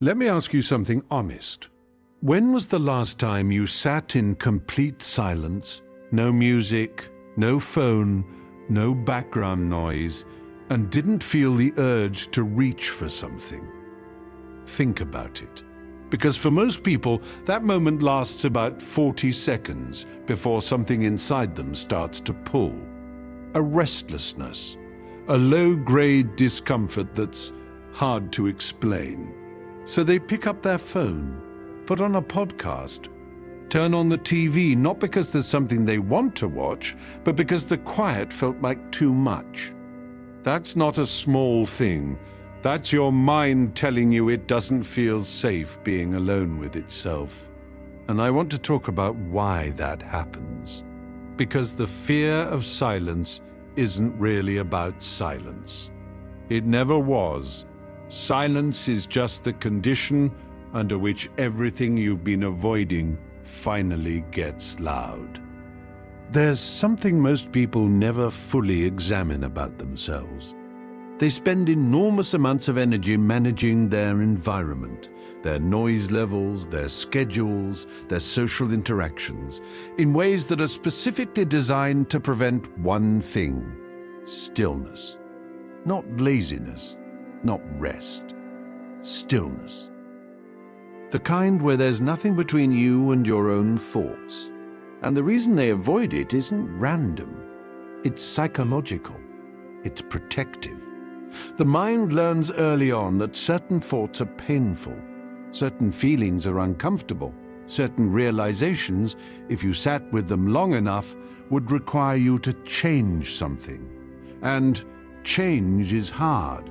Let me ask you something honest. When was the last time you sat in complete silence, no music, no phone, no background noise, and didn't feel the urge to reach for something? Think about it. Because for most people, that moment lasts about 40 seconds before something inside them starts to pull. A restlessness, a low-grade discomfort that's hard to explain. So they pick up their phone, put on a podcast, turn on the TV, not because there's something they want to watch, but because the quiet felt like too much. That's not a small thing. That's your mind telling you it doesn't feel safe being alone with itself. And I want to talk about why that happens. Because the fear of silence isn't really about silence. It never was. Silence is just the condition under which everything you've been avoiding finally gets loud. There's something most people never fully examine about themselves. They spend enormous amounts of energy managing their environment, their noise levels, their schedules, their social interactions, in ways that are specifically designed to prevent one thing: stillness. Not laziness, not rest. Stillness. The kind where there's nothing between you and your own thoughts. And the reason they avoid it isn't random. It's psychological. It's protective. The mind learns early on that certain thoughts are painful, certain feelings are uncomfortable, certain realizations, if you sat with them long enough, would require you to change something. And change is hard.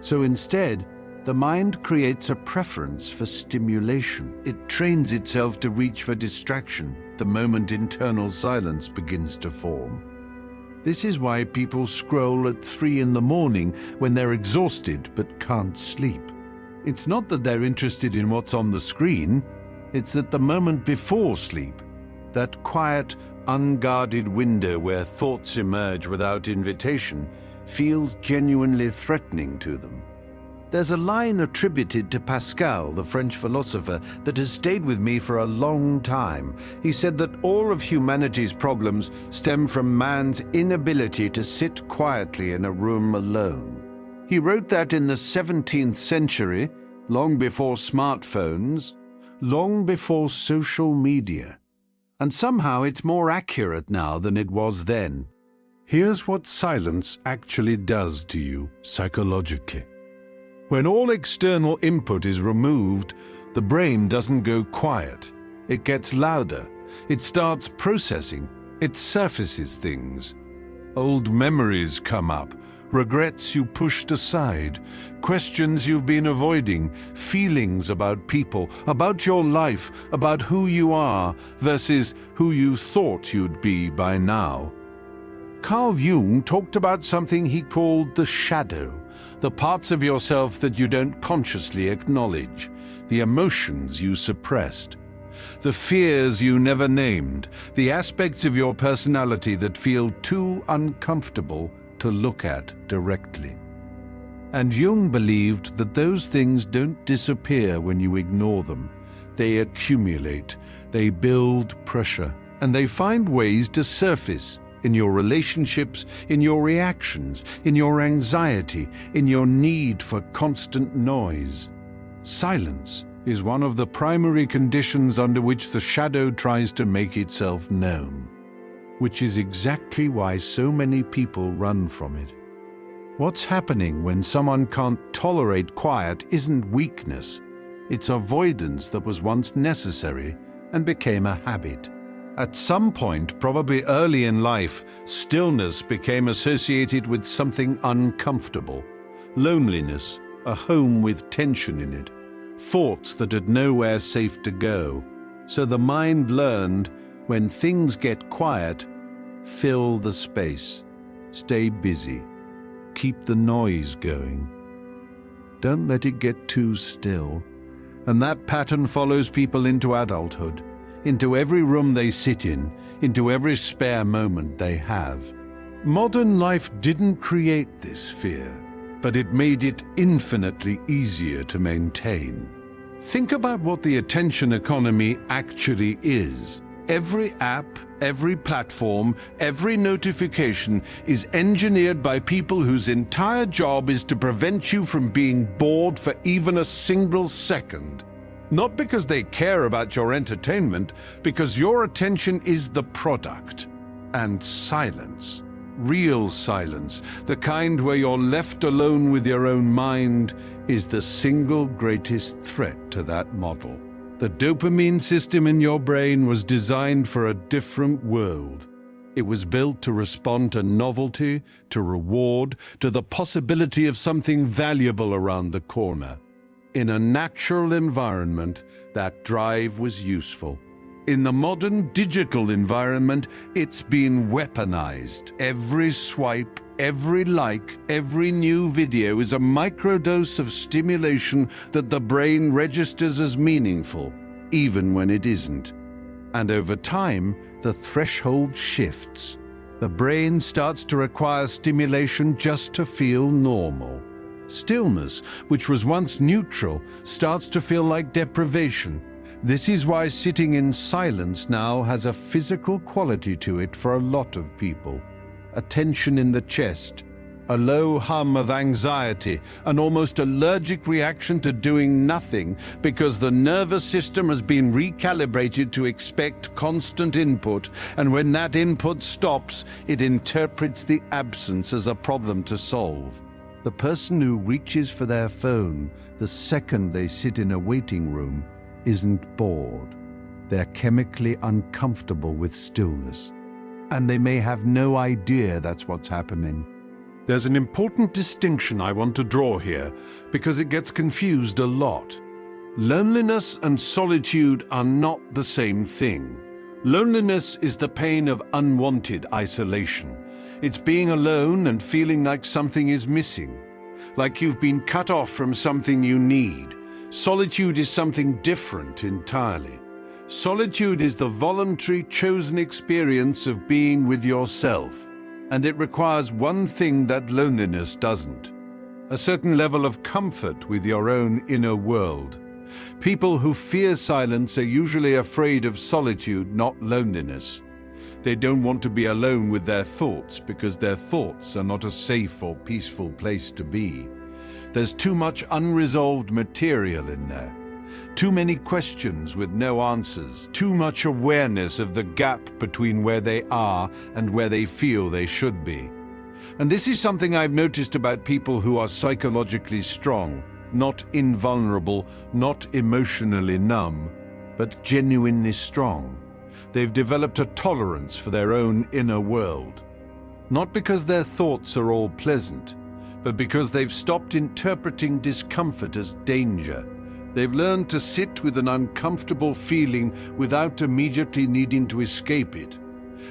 So instead, the mind creates a preference for stimulation. It trains itself to reach for distraction the moment internal silence begins to form. This is why people scroll at 3 in the morning when they're exhausted but can't sleep. It's not that they're interested in what's on the screen, it's that the moment before sleep, that quiet, unguarded window where thoughts emerge without invitation, feels genuinely threatening to them. There's a line attributed to Pascal, the French philosopher, that has stayed with me for a long time. He said that all of humanity's problems stem from man's inability to sit quietly in a room alone. He wrote that in the 17th century, long before smartphones, long before social media. And somehow it's more accurate now than it was then. Here's what silence actually does to you psychologically. When all external input is removed, the brain doesn't go quiet. It gets louder. It starts processing. It surfaces things. Old memories come up, regrets you pushed aside, questions you've been avoiding, feelings about people, about your life, about who you are versus who you thought you'd be by now. Carl Jung talked about something he called the shadow, the parts of yourself that you don't consciously acknowledge, the emotions you suppressed, the fears you never named, the aspects of your personality that feel too uncomfortable to look at directly. And Jung believed that those things don't disappear when you ignore them. They accumulate, they build pressure, and they find ways to surface in your relationships, in your reactions, in your anxiety, in your need for constant noise. Silence is one of the primary conditions under which the shadow tries to make itself known, which is exactly why so many people run from it. What's happening when someone can't tolerate quiet isn't weakness. It's avoidance that was once necessary and became a habit. At some point, probably early in life, stillness became associated with something uncomfortable. Loneliness, a home with tension in it, thoughts that had nowhere safe to go. So the mind learned, when things get quiet, fill the space, stay busy, keep the noise going. Don't let it get too still. And that pattern follows people into adulthood, into every room they sit in, into every spare moment they have. Modern life didn't create this fear, but it made it infinitely easier to maintain. Think about what the attention economy actually is. Every app, every platform, every notification is engineered by people whose entire job is to prevent you from being bored for even a single second. Not because they care about your entertainment, because your attention is the product. And silence, real silence, the kind where you're left alone with your own mind, is the single greatest threat to that model. The dopamine system in your brain was designed for a different world. It was built to respond to novelty, to reward, to the possibility of something valuable around the corner. In a natural environment, that drive was useful. In the modern digital environment, it's been weaponized. Every swipe, every like, every new video is a microdose of stimulation that the brain registers as meaningful, even when it isn't. And over time, the threshold shifts. The brain starts to require stimulation just to feel normal. Stillness, which was once neutral, starts to feel like deprivation. This is why sitting in silence now has a physical quality to it for a lot of people. A tension in the chest, a low hum of anxiety, an almost allergic reaction to doing nothing because the nervous system has been recalibrated to expect constant input, and when that input stops, it interprets the absence as a problem to solve. The person who reaches for their phone the second they sit in a waiting room isn't bored. They're chemically uncomfortable with stillness, and they may have no idea that's what's happening. There's an important distinction I want to draw here because it gets confused a lot. Loneliness and solitude are not the same thing. Loneliness is the pain of unwanted isolation. It's being alone and feeling like something is missing, like you've been cut off from something you need. Solitude is something different entirely. Solitude is the voluntary, chosen experience of being with yourself, and it requires one thing that loneliness doesn't: a certain level of comfort with your own inner world. People who fear silence are usually afraid of solitude, not loneliness. They don't want to be alone with their thoughts because their thoughts are not a safe or peaceful place to be. There's too much unresolved material in there. Too many questions with no answers. Too much awareness of the gap between where they are and where they feel they should be. And this is something I've noticed about people who are psychologically strong, not invulnerable, not emotionally numb, but genuinely strong. They've developed a tolerance for their own inner world. Not because their thoughts are all pleasant, but because they've stopped interpreting discomfort as danger. They've learned to sit with an uncomfortable feeling without immediately needing to escape it.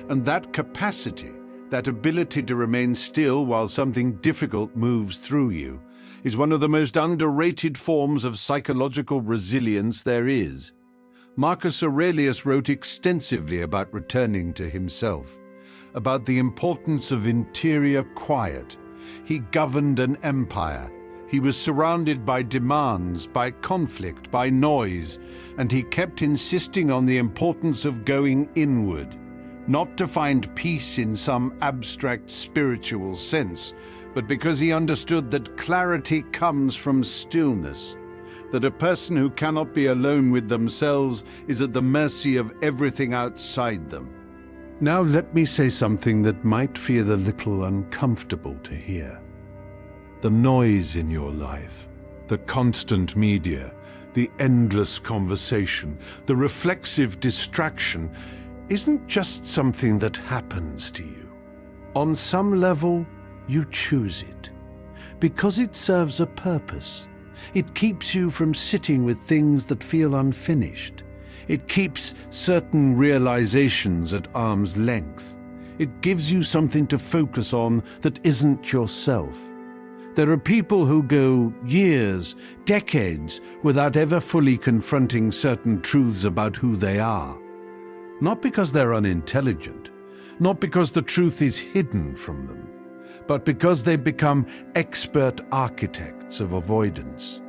And that capacity, that ability to remain still while something difficult moves through you, is one of the most underrated forms of psychological resilience there is. Marcus Aurelius wrote extensively about returning to himself, about the importance of interior quiet. He governed an empire. He was surrounded by demands, by conflict, by noise, and he kept insisting on the importance of going inward, not to find peace in some abstract spiritual sense, but because he understood that clarity comes from stillness, that a person who cannot be alone with themselves is at the mercy of everything outside them. Now let me say something that might feel a little uncomfortable to hear. The noise in your life, the constant media, the endless conversation, the reflexive distraction, isn't just something that happens to you. On some level, you choose it, because it serves a purpose. It keeps you from sitting with things that feel unfinished. It keeps certain realizations at arm's length. It gives you something to focus on that isn't yourself. There are people who go years, decades, without ever fully confronting certain truths about who they are. Not because they're unintelligent, not because the truth is hidden from them, but because they become expert architects of avoidance.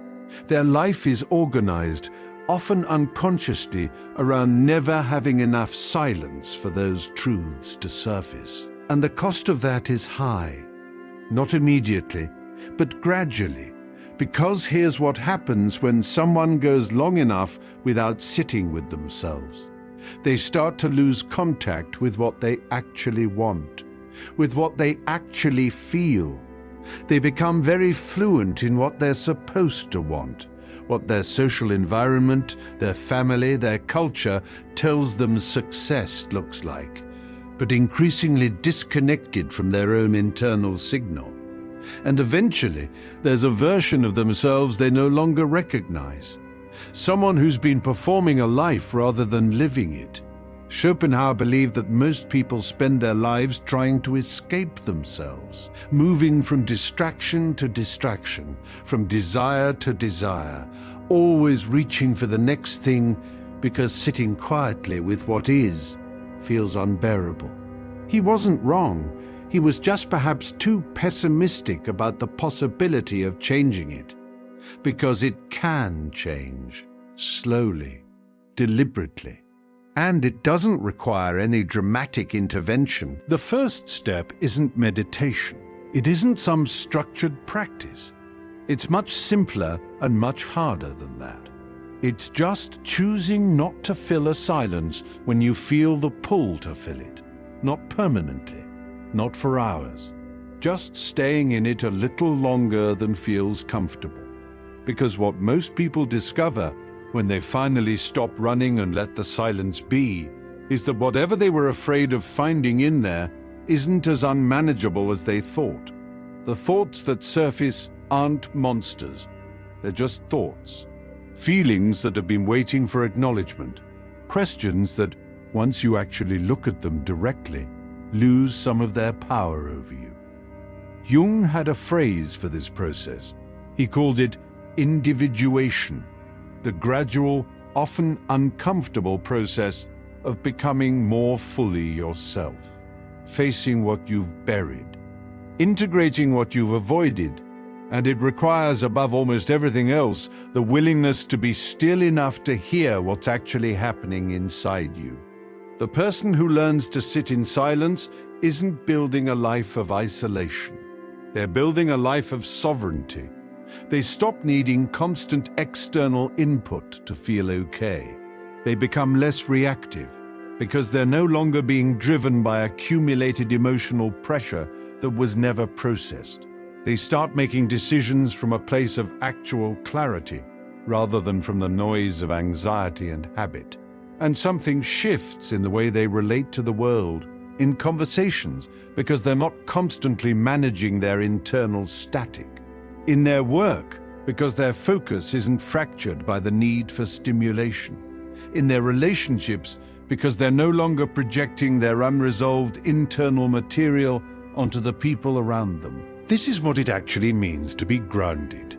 Their life is organized, often unconsciously, around never having enough silence for those truths to surface. And the cost of that is high. Not immediately, but gradually. Because here's what happens when someone goes long enough without sitting with themselves. They start to lose contact with what they actually want, with what they actually feel. They become very fluent in what they're supposed to want, what their social environment, their family, their culture tells them success looks like, but increasingly disconnected from their own internal signal. And eventually, there's a version of themselves they no longer recognize. Someone who's been performing a life rather than living it. Schopenhauer believed that most people spend their lives trying to escape themselves, moving from distraction to distraction, from desire to desire, always reaching for the next thing because sitting quietly with what is feels unbearable. He wasn't wrong. He was just perhaps too pessimistic about the possibility of changing it, because it can change, slowly, deliberately. And it doesn't require any dramatic intervention. The first step isn't meditation. It isn't some structured practice. It's much simpler and much harder than that. It's just choosing not to fill a silence when you feel the pull to fill it. Not permanently, not for hours. Just staying in it a little longer than feels comfortable. Because what most people discover when they finally stop running and let the silence be, is that whatever they were afraid of finding in there isn't as unmanageable as they thought. The thoughts that surface aren't monsters. They're just thoughts. Feelings that have been waiting for acknowledgement. Questions that, once you actually look at them directly, lose some of their power over you. Jung had a phrase for this process. He called it individuation. The gradual, often uncomfortable process of becoming more fully yourself, facing what you've buried, integrating what you've avoided, and it requires, above almost everything else, the willingness to be still enough to hear what's actually happening inside you. The person who learns to sit in silence isn't building a life of isolation. They're building a life of sovereignty. They stop needing constant external input to feel okay. They become less reactive because they're no longer being driven by accumulated emotional pressure that was never processed. They start making decisions from a place of actual clarity rather than from the noise of anxiety and habit. And something shifts in the way they relate to the world, in conversations, because they're not constantly managing their internal static. In their work, because their focus isn't fractured by the need for stimulation. In their relationships, because they're no longer projecting their unresolved internal material onto the people around them. This is what it actually means to be grounded.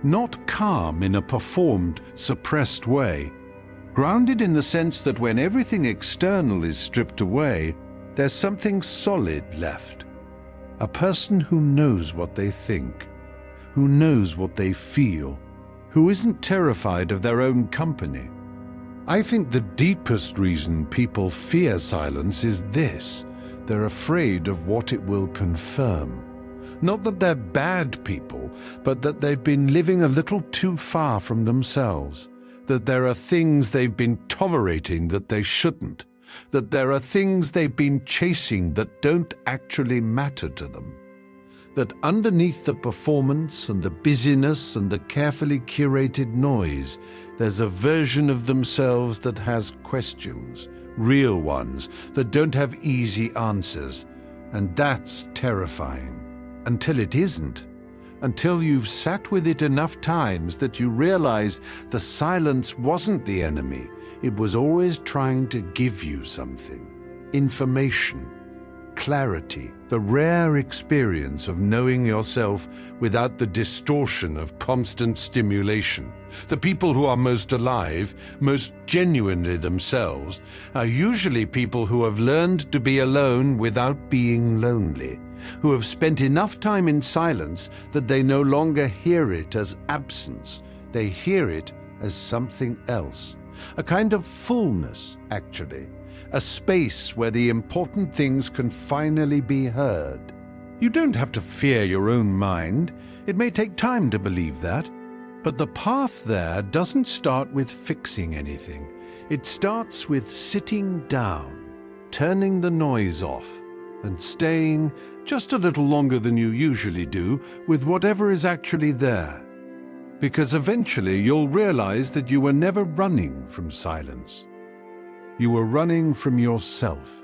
Not calm in a performed, suppressed way. Grounded in the sense that when everything external is stripped away, there's something solid left. A person who knows what they think, who knows what they feel, who isn't terrified of their own company. I think the deepest reason people fear silence is this: they're afraid of what it will confirm. Not that they're bad people, but that they've been living a little too far from themselves, that there are things they've been tolerating that they shouldn't, that there are things they've been chasing that don't actually matter to them. That underneath the performance and the busyness and the carefully curated noise, there's a version of themselves that has questions, real ones, that don't have easy answers. And that's terrifying. Until it isn't. Until you've sat with it enough times that you realize the silence wasn't the enemy. It was always trying to give you something. Information. Clarity, the rare experience of knowing yourself without the distortion of constant stimulation. The people who are most alive, most genuinely themselves, are usually people who have learned to be alone without being lonely, who have spent enough time in silence that they no longer hear it as absence, They hear it as something else, a kind of fullness, actually, a space where the important things can finally be heard. You don't have to fear your own mind. It may take time to believe that. But the path there doesn't start with fixing anything. It starts with sitting down, turning the noise off, and staying just a little longer than you usually do with whatever is actually there. Because eventually you'll realize that you were never running from silence. You were running from yourself,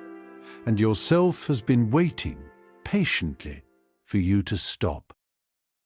and yourself has been waiting patiently for you to stop.